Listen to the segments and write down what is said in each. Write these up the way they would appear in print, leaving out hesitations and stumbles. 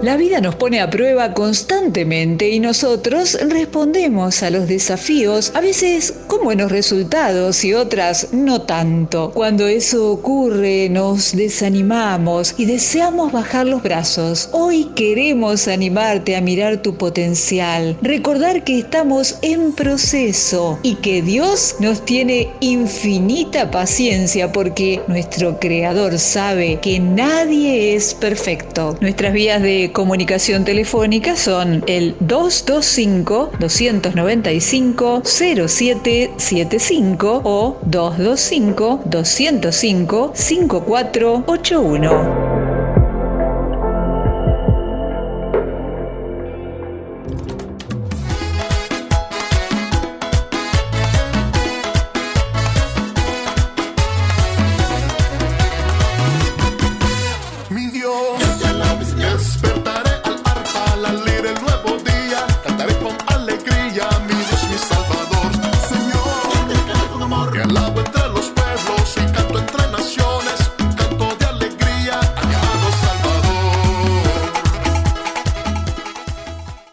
La vida nos pone a prueba constantemente y nosotros respondemos a los desafíos, a veces con buenos resultados y otras no tanto. Cuando eso ocurre, nos desanimamos y deseamos bajar los brazos. Hoy queremos animarte a mirar tu potencial, recordar que estamos en proceso y que Dios nos tiene infinita paciencia porque nuestro Creador sabe que nadie es perfecto. Nuestras vías de comunicación telefónica son el 225-295-0775 o 225-205-5481.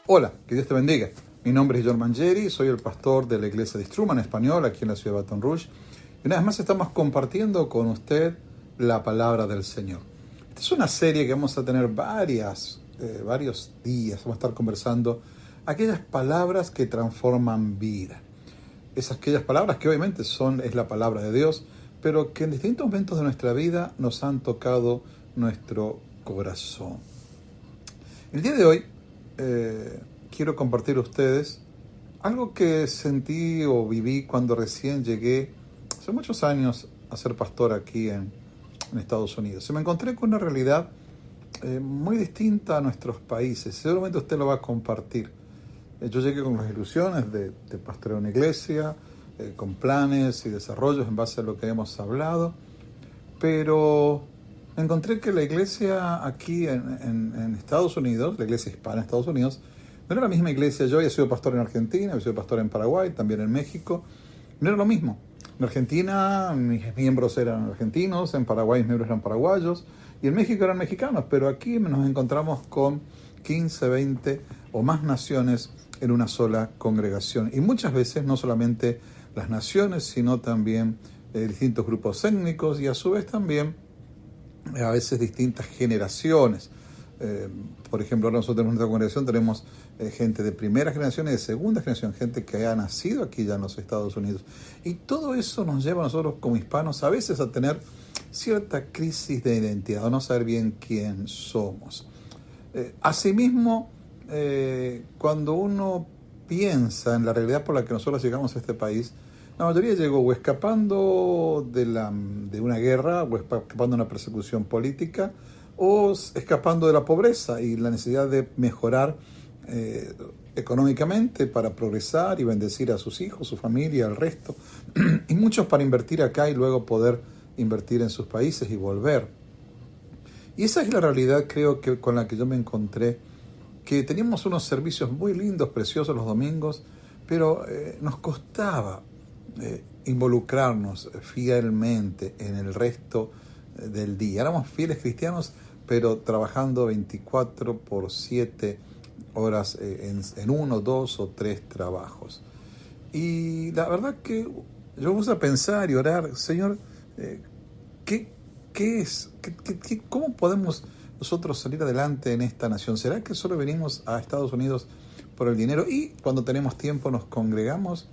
Hola, que Dios te bendiga. Mi nombre es John Mangieri, soy el pastor de la iglesia de Struma en español aquí en la ciudad de Baton Rouge. Y una vez más estamos compartiendo con usted la palabra del Señor. Esta es una serie que vamos a tener varios días. Vamos a estar conversando aquellas palabras que transforman vida. Aquellas palabras que obviamente es la palabra de Dios, pero que en distintos momentos de nuestra vida nos han tocado nuestro corazón. El día de hoy quiero compartir a ustedes algo que sentí o viví cuando recién llegué hace muchos años a ser pastor aquí en Estados Unidos. Me encontré con una realidad muy distinta a nuestros países. Seguramente usted lo va a compartir. Yo llegué con las ilusiones de pastorear una iglesia, con planes y desarrollos en base a lo que hemos hablado, pero me encontré que la iglesia aquí en Estados Unidos, la iglesia hispana en Estados Unidos, no era la misma iglesia. Yo había sido pastor en Argentina, había sido pastor en Paraguay, también en México. No era lo mismo. En Argentina mis miembros eran argentinos, en Paraguay mis miembros eran paraguayos y en México eran mexicanos, pero aquí nos encontramos con 15, 20 o más naciones en una sola congregación. Y muchas veces no solamente las naciones, sino también distintos grupos étnicos y a su vez también a veces distintas generaciones. Por ejemplo, nosotros en nuestra congregación tenemos gente de primera generación y de segunda generación, gente que ha nacido aquí ya en los Estados Unidos. Y todo eso nos lleva a nosotros como hispanos a veces a tener cierta crisis de identidad, o no saber bien quién somos. Asimismo, cuando uno piensa en la realidad por la que nosotros llegamos a este país, la mayoría llegó o escapando de una guerra, o escapando de una persecución política, o escapando de la pobreza y la necesidad de mejorar económicamente para progresar y bendecir a sus hijos, su familia, al resto. Y muchos para invertir acá y luego poder invertir en sus países y volver. Y esa es la realidad, creo, que con la que yo me encontré, que teníamos unos servicios muy lindos, preciosos los domingos, pero nos costaba involucrarnos fielmente en el resto del día. Éramos fieles cristianos, pero trabajando 24/7 horas en 1, 2 o 3 trabajos. Y la verdad que yo me puse a pensar y orar, Señor, ¿cómo podemos nosotros salir adelante en esta nación? ¿Será que solo venimos a Estados Unidos por el dinero y cuando tenemos tiempo nos congregamos?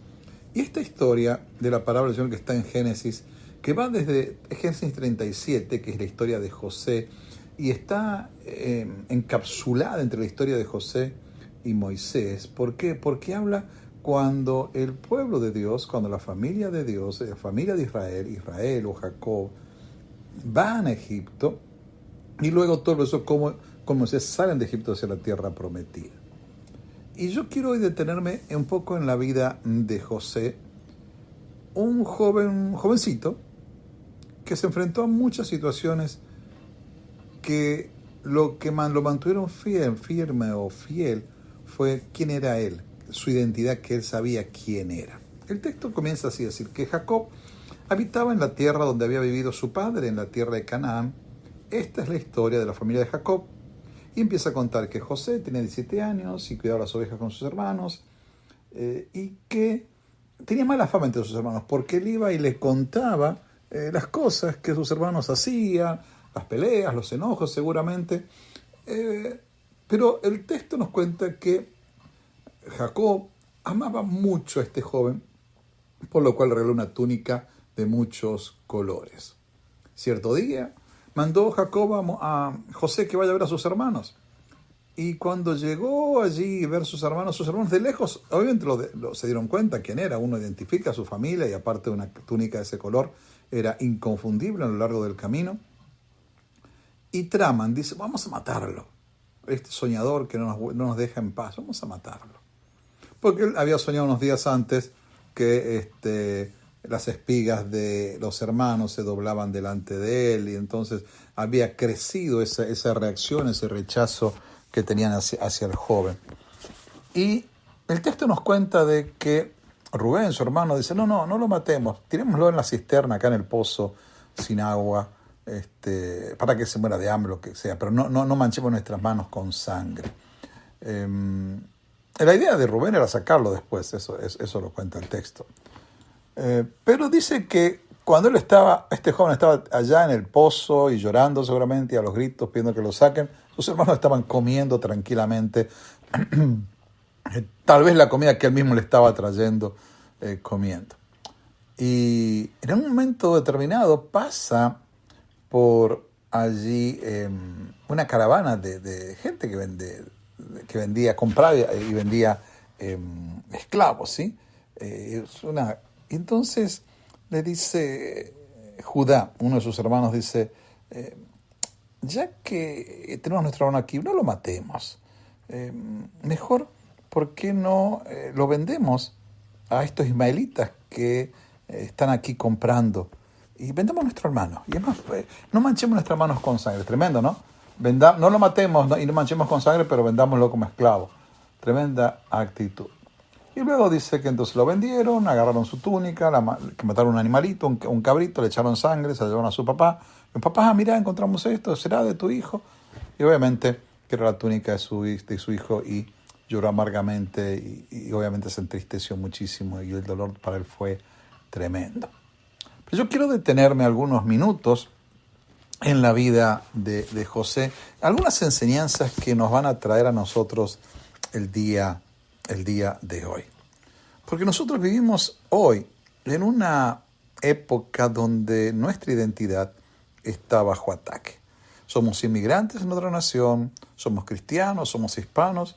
Y esta historia de la parábola del Señor que está en Génesis, que va desde Génesis 37, que es la historia de José, y está encapsulada entre la historia de José y Moisés. ¿Por qué? Porque habla cuando el pueblo de Dios, cuando la familia de Dios, la familia de Israel o Jacob, van a Egipto, y luego todo eso como Moisés salen de Egipto hacia la tierra prometida. Y yo quiero hoy detenerme un poco en la vida de José, un jovencito que se enfrentó a muchas situaciones que lo mantuvieron firme o fiel fue quién era él, su identidad, que él sabía quién era. El texto comienza así, decir que Jacob habitaba en la tierra donde había vivido su padre, en la tierra de Canaán. Esta es la historia de la familia de Jacob. Y empieza a contar que José tenía 17 años y cuidaba las ovejas con sus hermanos, y que tenía mala fama entre sus hermanos, porque él iba y le contaba las cosas que sus hermanos hacían, las peleas, los enojos seguramente. Pero el texto nos cuenta que Jacob amaba mucho a este joven, por lo cual regaló una túnica de muchos colores. Cierto día mandó Jacob a José que vaya a ver a sus hermanos. Y cuando llegó allí a ver a sus hermanos de lejos, obviamente se dieron cuenta quién era. Uno identifica a su familia y aparte de una túnica de ese color, era inconfundible a lo largo del camino. Y traman, dice, vamos a matarlo. Este soñador que no nos deja en paz, vamos a matarlo. Porque él había soñado unos días antes que las espigas de los hermanos se doblaban delante de él, y entonces había crecido esa reacción, ese rechazo que tenían hacia el joven. Y el texto nos cuenta de que Rubén, su hermano, dice, no lo matemos, tirémoslo en la cisterna acá en el pozo sin agua, para que se muera de hambre, lo que sea, pero no manchemos nuestras manos con sangre. La idea de Rubén era sacarlo después, eso lo cuenta el texto. Pero dice que cuando este joven estaba allá en el pozo y llorando seguramente, y a los gritos pidiendo que lo saquen, sus hermanos estaban comiendo tranquilamente, tal vez la comida que él mismo le estaba trayendo, comiendo. Y en un momento determinado pasa por allí una caravana de gente que vendía, compraba y vendía esclavos, ¿sí? Y entonces le dice Judá, uno de sus hermanos, dice, ya que tenemos a nuestro hermano aquí, no lo matemos. Mejor, ¿por qué no lo vendemos a estos ismaelitas que están aquí comprando? Y vendamos a nuestro hermano. Y además, no manchemos nuestras manos con sangre. Tremendo, ¿no? No lo matemos y no manchemos con sangre, pero vendámoslo como esclavo. Tremenda actitud. Y luego dice que entonces lo vendieron, agarraron su túnica, que mataron un animalito, un cabrito, le echaron sangre, se lo llevaron a su papá. Y el papá, mira, encontramos esto, ¿será de tu hijo? Y obviamente que era la túnica de su hijo, y lloró amargamente y obviamente se entristeció muchísimo, y el dolor para él fue tremendo. Pero yo quiero detenerme algunos minutos en la vida de José, algunas enseñanzas que nos van a traer a nosotros el día de hoy. Porque nosotros vivimos hoy en una época donde nuestra identidad está bajo ataque. Somos inmigrantes en otra nación, somos cristianos, somos hispanos,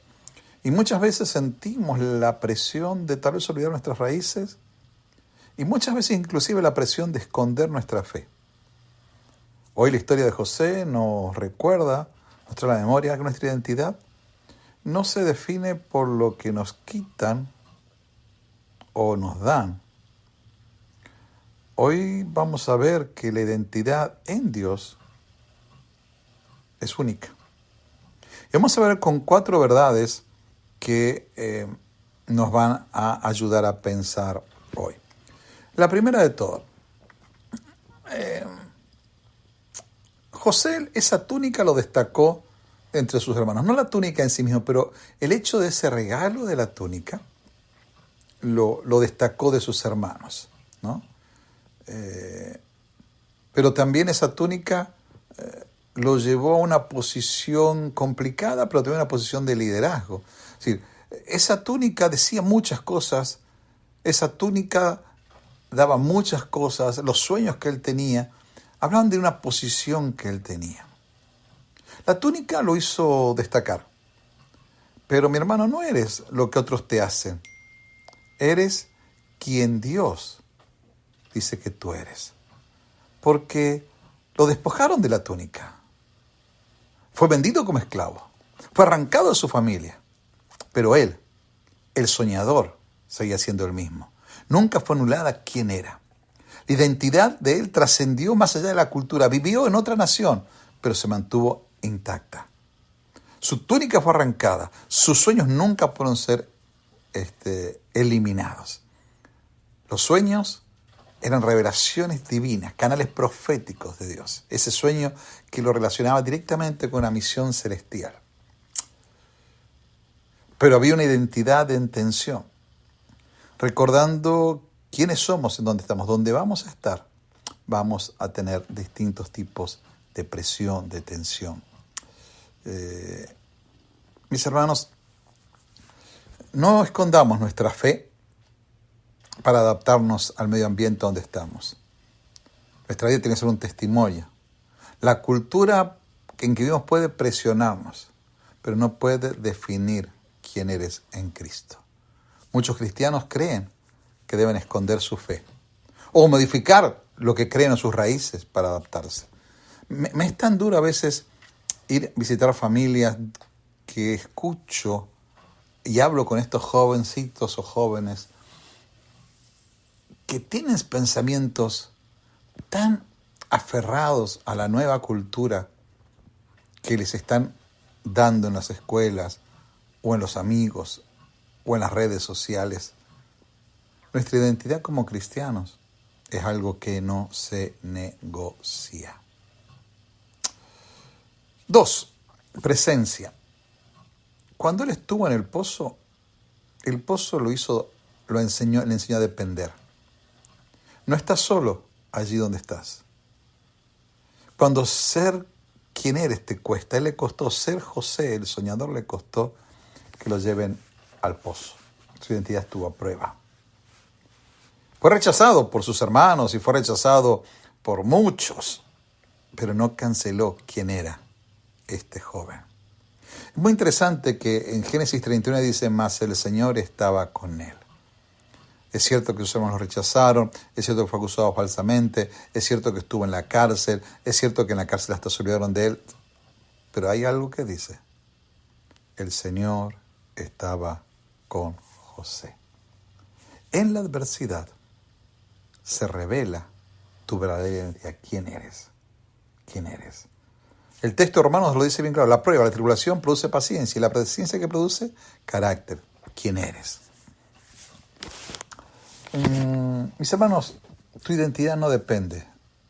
y muchas veces sentimos la presión de tal vez olvidar nuestras raíces, y muchas veces inclusive la presión de esconder nuestra fe. Hoy la historia de José nos recuerda, nos trae a la memoria que nuestra identidad no se define por lo que nos quitan o nos dan. Hoy vamos a ver que la identidad en Dios es única. Y vamos a ver con 4 verdades que nos van a ayudar a pensar hoy. La primera de todo, José esa túnica lo destacó entre sus hermanos. No la túnica en sí mismo, pero el hecho de ese regalo de la túnica lo destacó de sus hermanos, ¿no? Pero también esa túnica lo llevó a una posición complicada, pero también a una posición de liderazgo. Es decir, esa túnica decía muchas cosas, esa túnica daba muchas cosas, los sueños que él tenía hablaban de una posición que él tenía. La túnica lo hizo destacar. Pero mi hermano, no eres lo que otros te hacen. Eres quien Dios dice que tú eres. Porque lo despojaron de la túnica. Fue vendido como esclavo. Fue arrancado de su familia. Pero él, el soñador, seguía siendo el mismo. Nunca fue anulada quién era. La identidad de él trascendió más allá de la cultura. Vivió en otra nación, pero se mantuvo intacta. Su túnica fue arrancada. Sus sueños nunca pudieron ser eliminados. Los sueños eran revelaciones divinas, canales proféticos de Dios. Ese sueño que lo relacionaba directamente con una misión celestial. Pero había una identidad en tensión, recordando quiénes somos, en dónde estamos, dónde vamos a estar. Vamos a tener distintos tipos de presión, de tensión. Mis hermanos, no escondamos nuestra fe para adaptarnos al medio ambiente donde estamos. Nuestra vida tiene que ser un testimonio. La cultura en que vivimos puede presionarnos, pero no puede definir quién eres en Cristo. Muchos cristianos creen que deben esconder su fe o modificar lo que creen en sus raíces para adaptarse. Me es tan duro a veces ir a visitar familias que escucho y hablo con estos jovencitos o jóvenes que tienen pensamientos tan aferrados a la nueva cultura que les están dando en las escuelas o en los amigos o en las redes sociales. Nuestra identidad como cristianos es algo que no se negocia. 2. Presencia. Cuando él estuvo en el pozo le enseñó a depender. No estás solo allí donde estás. Cuando ser quien eres te cuesta, a él le costó ser José, el soñador, le costó que lo lleven al pozo. Su identidad estuvo a prueba. Fue rechazado por sus hermanos y fue rechazado por muchos, pero no canceló quién era este joven. Es muy interesante que en Génesis 31 dice, mas el Señor estaba con él. Es cierto que sus hermanos lo rechazaron, es cierto que fue acusado falsamente, es cierto que estuvo en la cárcel, es cierto que en la cárcel hasta se olvidaron de él, pero hay algo que dice, el Señor estaba con José. En la adversidad se revela tu verdadera identidad. ¿Quién eres? ¿Quién eres? El texto de Romanos lo dice bien claro. La prueba, la tribulación produce paciencia. Y la paciencia que produce, carácter. ¿Quién eres? Mis hermanos, tu identidad no depende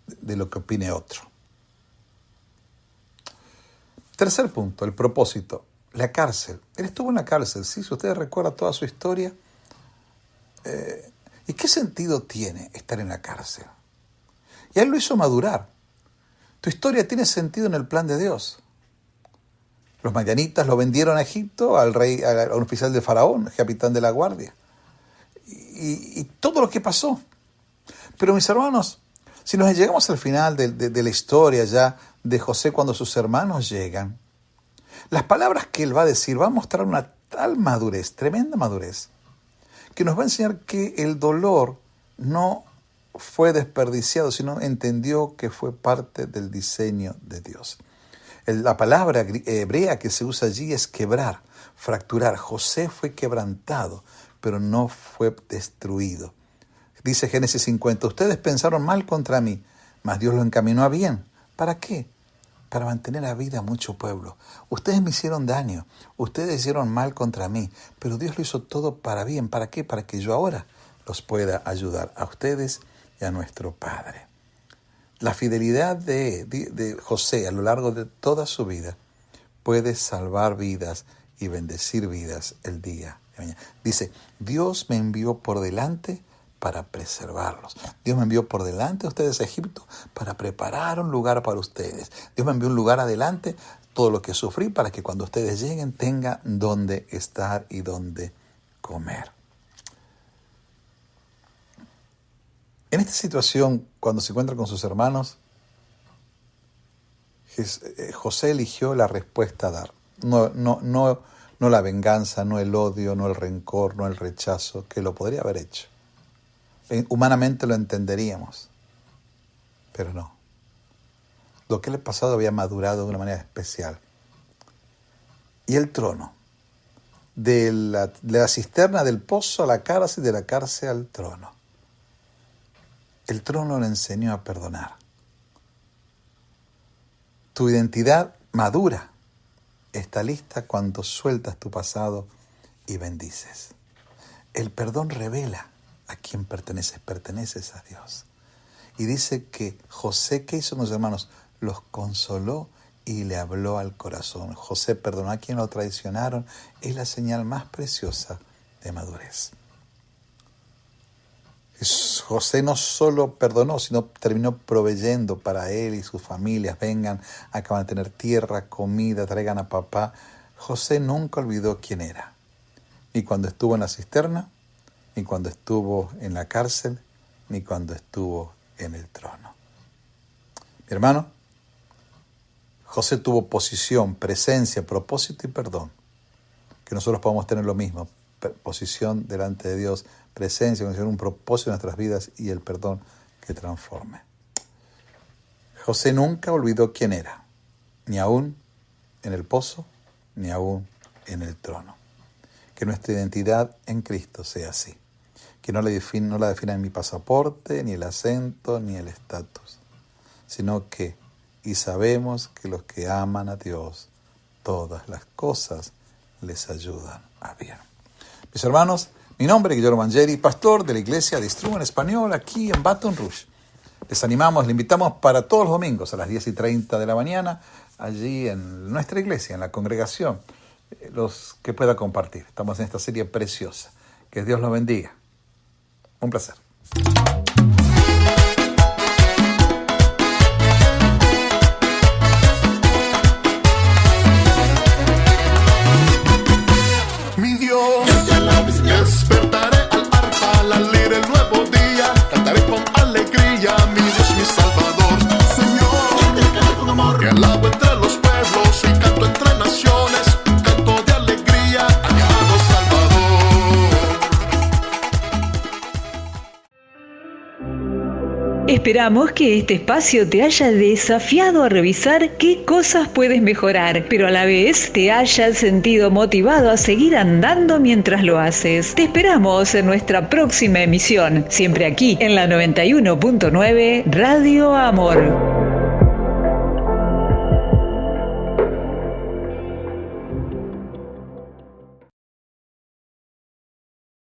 de lo que opine otro. Tercer punto, el propósito. La cárcel. Él estuvo en la cárcel, ¿sí? Si ustedes recuerdan toda su historia. ¿Y qué sentido tiene estar en la cárcel? Y a él lo hizo madurar. Tu historia tiene sentido en el plan de Dios. Los madianitas lo vendieron a Egipto, al rey, a un oficial de Faraón, capitán de la guardia. Y todo lo que pasó. Pero mis hermanos, si nos llegamos al final de la historia ya de José cuando sus hermanos llegan, las palabras que él va a decir van a mostrar una tal madurez, tremenda madurez, que nos va a enseñar que el dolor no fue desperdiciado, sino entendió que fue parte del diseño de Dios. La palabra hebrea que se usa allí es quebrar, fracturar. José fue quebrantado, pero no fue destruido. Dice Génesis 50, ustedes pensaron mal contra mí, mas Dios lo encaminó a bien. ¿Para qué? Para mantener a vida a mucho pueblo. Ustedes me hicieron daño, ustedes hicieron mal contra mí, pero Dios lo hizo todo para bien. ¿Para qué? Para que yo ahora los pueda ayudar a ustedes y a nuestro Padre. La fidelidad de José a lo largo de toda su vida puede salvar vidas y bendecir vidas el día de mañana. Dice, Dios me envió por delante para preservarlos. Dios me envió por delante a ustedes a Egipto para preparar un lugar para ustedes. Dios me envió un lugar adelante, todo lo que sufrí, para que cuando ustedes lleguen tengan donde estar y donde comer. En esta situación, cuando se encuentra con sus hermanos, José eligió la respuesta a dar. No la venganza, no el odio, no el rencor, no el rechazo, que lo podría haber hecho. Humanamente lo entenderíamos, pero no. Lo que le pasado había madurado de una manera especial. Y el trono, de la cisterna del pozo a la cárcel, de la cárcel al trono. El trono le enseñó a perdonar. Tu identidad madura está lista cuando sueltas tu pasado y bendices. El perdón revela a quién perteneces. Perteneces a Dios. Y dice que José, ¿qué hizo con los hermanos? Los consoló y le habló al corazón. José perdonó a quien lo traicionaron. Es la señal más preciosa de madurez. José no solo perdonó, sino terminó proveyendo para él y sus familias. Vengan, acaban de tener tierra, comida, traigan a papá. José nunca olvidó quién era. Ni cuando estuvo en la cisterna, ni cuando estuvo en la cárcel, ni cuando estuvo en el trono. Mi hermano, José tuvo posición, presencia, propósito y perdón. Que nosotros podamos tener lo mismo. Posición delante de Dios, presencia, un propósito en nuestras vidas y el perdón que transforme. José nunca olvidó quién era, ni aún en el pozo, ni aún en el trono. Que nuestra identidad en Cristo sea así. Que no la defina mi pasaporte, ni el acento, ni el estatus, sino que, y sabemos que los que aman a Dios, todas las cosas les ayudan a bien. Mis hermanos, mi nombre es Guillermo Mangeri, pastor de la iglesia de Struma en español aquí en Baton Rouge. Les animamos, les invitamos para todos los domingos a las 10:30 de la mañana, allí en nuestra iglesia, en la congregación, los que pueda compartir. Estamos en esta serie preciosa. Que Dios los bendiga. Un placer. Despertaré al arpa, al leer el nuevo día. Cantaré con alegría, mi Dios, mi Salvador. Señor, te canto con amor. Te alabo entre los pueblos y canto entre naciones. Un canto de alegría a mi amado Salvador. Esperamos que este espacio te haya desafiado a revisar qué cosas puedes mejorar, pero a la vez te hayas sentido motivado a seguir andando mientras lo haces. Te esperamos en nuestra próxima emisión, siempre aquí en la 91.9 Radio Amor.